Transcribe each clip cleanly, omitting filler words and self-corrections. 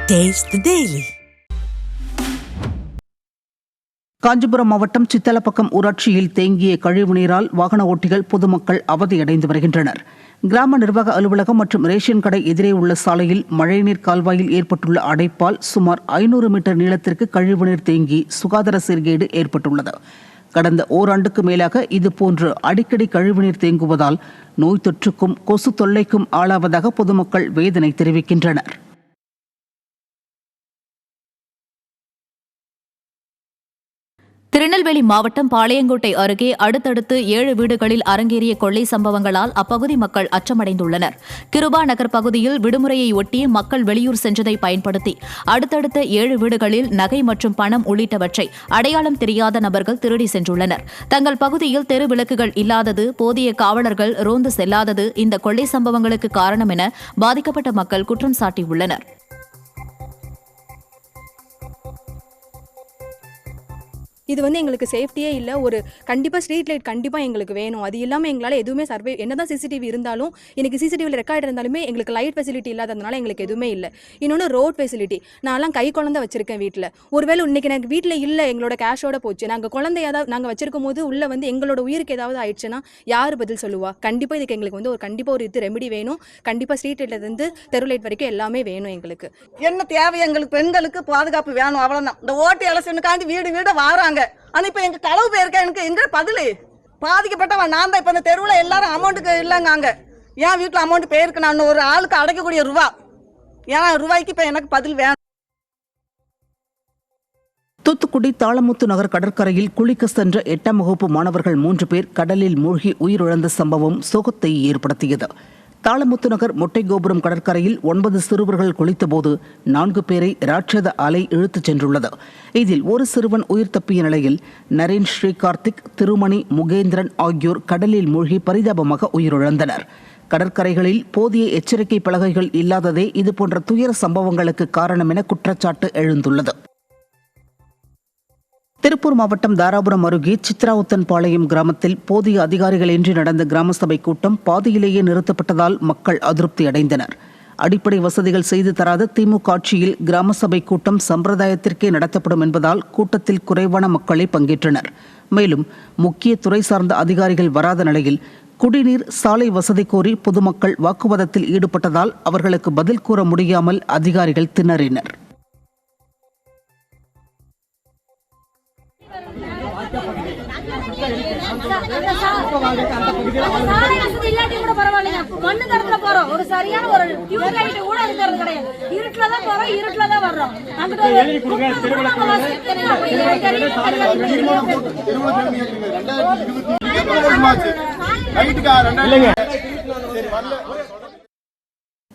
Taste the Daily. Kanchipuram மாவட்டம் சித்தலப்பக்கம் ஊராட்சியில் தேங்கிய கழிவுநீரால் வாகன ஓட்டிகள் பொதுமக்கள் அவதியடைந்து வருகின்றனர். கிராம நிர்வாக அலுவலகம் மற்றும் ரேஷன் கடை எதிரே உள்ள சாலையில் மழைநீர் கால்வாயில் ஏற்பட்டுள்ள அடைப்பால் சுமார் 500 மீட்டர் நீளத்திற்கு கழிவுநீர் தேங்கி சுகாதார சீர்கேடு ஏற்பட்டுள்ளது. கடந்த ஓராண்டுக்கு மேலாக இதுபோன்று அடிக்கடி கழிவுநீர் தேங்குவதால் நோய் தொற்றுக்கும் கொசு தொல்லைக்கும் ஆளாவதாக பொதுமக்கள் வேதனை தெரிவிக்கின்றனர். திருநெல்வேலி மாவட்டம் பாளையங்கோட்டை அருகே அடுத்தடுத்து 7 வீடுகளில் அரங்கேறிய கொள்ளை சம்பவங்களால் அப்பகுதி மக்கள் அச்சமடைந்துள்ளனர். கிருபா நகர் பகுதியில் விடுமுறையை ஒட்டி மக்கள் வெளியூர் சென்றதை பயன்படுத்தி அடுத்தடுத்த 7 வீடுகளில் நகை மற்றும் பணம் உள்ளிட்டவற்றை அடையாளம் தெரியாத நபர்கள் திருடி சென்றுள்ளனர். தங்கள் பகுதியில் தெரு விளக்குகள் இல்லாதது, போதிய காவலர்கள் ரோந்து செல்லாதது இந்த கொள்ளை சம்பவங்களுக்கு காரணம் என பாதிக்கப்பட்ட மக்கள் குற்றம் சாட்டியுள்ளனர். இது எங்களுக்கு சேஃப்டியே இல்லை. ஒரு கண்டிப்பாக ஸ்ட்ரீட் லைட் கண்டிப்பாக எங்களுக்கு வேணும். அது இல்லாமல் எங்களால் எதுவுமே சர்வே என்னதான் சிசிடிவி இருந்தாலும் இன்னைக்கு சிசிடிவியில் ரெக்கார்ட் இருந்தாலுமே எங்களுக்கு லைட் ஃபெசிலிட்டி இல்லாததுனால எங்களுக்கு எதுவுமே இல்லை. இன்னொன்று ரோட் ஃபெசிலிட்டி. நான்லாம் கை குழந்தை வச்சிருக்கேன் வீட்டில். ஒருவேளை இன்னைக்கு எனக்கு வீட்டில் இல்லை, எங்களோட கேஷோட போச்சு, நாங்கள் குழந்தை ஏதாவது நாங்கள் வச்சிருக்கும் போது உள்ள எங்களோட உயிருக்கு ஏதாவது ஆயிடுச்சுன்னா யார் பதில் சொல்லுவா? கண்டிப்பாக இதுக்கு எங்களுக்கு கண்டிப்பாக ஒரு இது ரெமெடி வேணும். கண்டிப்பாக ஸ்ட்ரீட் லைட்லேருந்து தெரு லைட் வரைக்கும் எல்லாமே வேணும். எங்களுக்கு என்ன தேவை? எங்களுக்கு பெண்களுக்கு பாதுகாப்பு வேணும், அவ்வளவுதான். இந்த ஓட்டு எலெக்ஷனுக்காண்டி வீடு வீடு வாராங்க. ஆனா இப்ப எங்க களவு போயிருக்க எனக்கு எங்க பதிலு? பாதிக்கப்பட்டவன் நான் தான். இப்ப இந்த தெருவுல எல்லாரும் அமௌண்ட்டுக்கு இல்லைங்க. அங்க என் வீட்டுல அமௌண்ட் போயிருக்கு. நான் ஒரு ஆளுக்கு அடைக்கக்கூடிய ரூபா, ஏன்னா ரூபாய்க்கு இப்ப எனக்கு பதில் வேணும். தூத்துக்குடி தாளமுத்து நகர் கடற்கரையில் குளிக்க சென்ற 8ஆம் வகுப்பு மாணவர்கள் 3 பேர் கடலில் மூழ்கி உயிரிழந்த சம்பவம் சோகத்தை ஏற்படுத்தியது. தாளமுத்து நகர் மொட்டை கோபுரம் கடற்கரையில் 9 சிறுவர்கள் குளித்தபோது 4 பேரை ராட்சத அலை இழுத்துச் சென்றுள்ளது. இதில் ஒரு சிறுவன் உயிர் தப்பிய நிலையில் நரேன், ஸ்ரீகார்த்திக், திருமணி, முகேந்திரன் ஆகியோர் கடலில் மூழ்கி பரிதாபமாக உயிரிழந்தனர். கடற்கரைகளில் போதிய எச்சரிக்கை பலகைகள் இல்லாததே இதுபோன்ற துயர சம்பவங்களுக்கு காரணம் என குற்றச்சாட்டு எழுந்துள்ளது. திருப்பூர் மாவட்டம் தாராபுரம் அருகே சித்ராவுத்தன்பாளையம் கிராமத்தில் போதிய அதிகாரிகளின்றி நடந்த கிராம சபை கூட்டம் பாதியிலேயே நிறுத்தப்பட்டதால் மக்கள் அதிருப்தி அடைந்தனர். அடிப்படை வசதிகள் செய்து தராத திமுக ஆட்சியில் கிராம சபை கூட்டம் சம்பிரதாயத்திற்கே நடத்தப்படும் என்பதால் கூட்டத்தில் குறைவான மக்களே பங்கேற்றனர். மேலும் முக்கிய துறை சார்ந்த அதிகாரிகள் வராத நிலையில் குடிநீர், சாலை வசதி கோரி பொதுமக்கள் வாக்குவாதத்தில் ஈடுபட்டதால் அவர்களுக்கு பதில் கூற முடியாமல் அதிகாரிகள் திணறினர். ஒரு சரியான ஒரு டியூப் லைட் கூட இருக்கிறது கிடையாது. இருட்டுல தான் போறோம், இருட்டுல தான் வர்றோம்.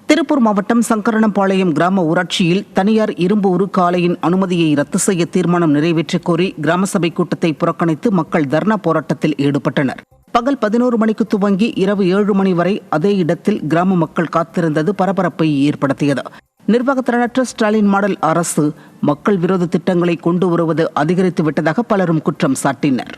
திருப்பூர் மாவட்டம் சங்கரனம்பாளையம் கிராம ஊராட்சியில் தனியார் இரும்பு உருக்காலையின் அனுமதியை ரத்து செய்ய தீர்மானம் நிறைவேற்றக் கோரி கிராம சபை கூட்டத்தை புறக்கணித்து மக்கள் தர்ணா போராட்டத்தில் ஈடுபட்டனர். பகல் 11 மணிக்கு துவங்கி இரவு 7 மணி வரை அதே இடத்தில் கிராம மக்கள் காத்திருந்தது பரபரப்பை ஏற்படுத்தியது. நிர்வாகத்திறனற்ற ஸ்டாலின் மாடல் அரசு மக்கள் விரோத திட்டங்களை கொண்டு வருவது அதிகரித்து விட்டதாக பலரும் குற்றம் சாட்டினர்.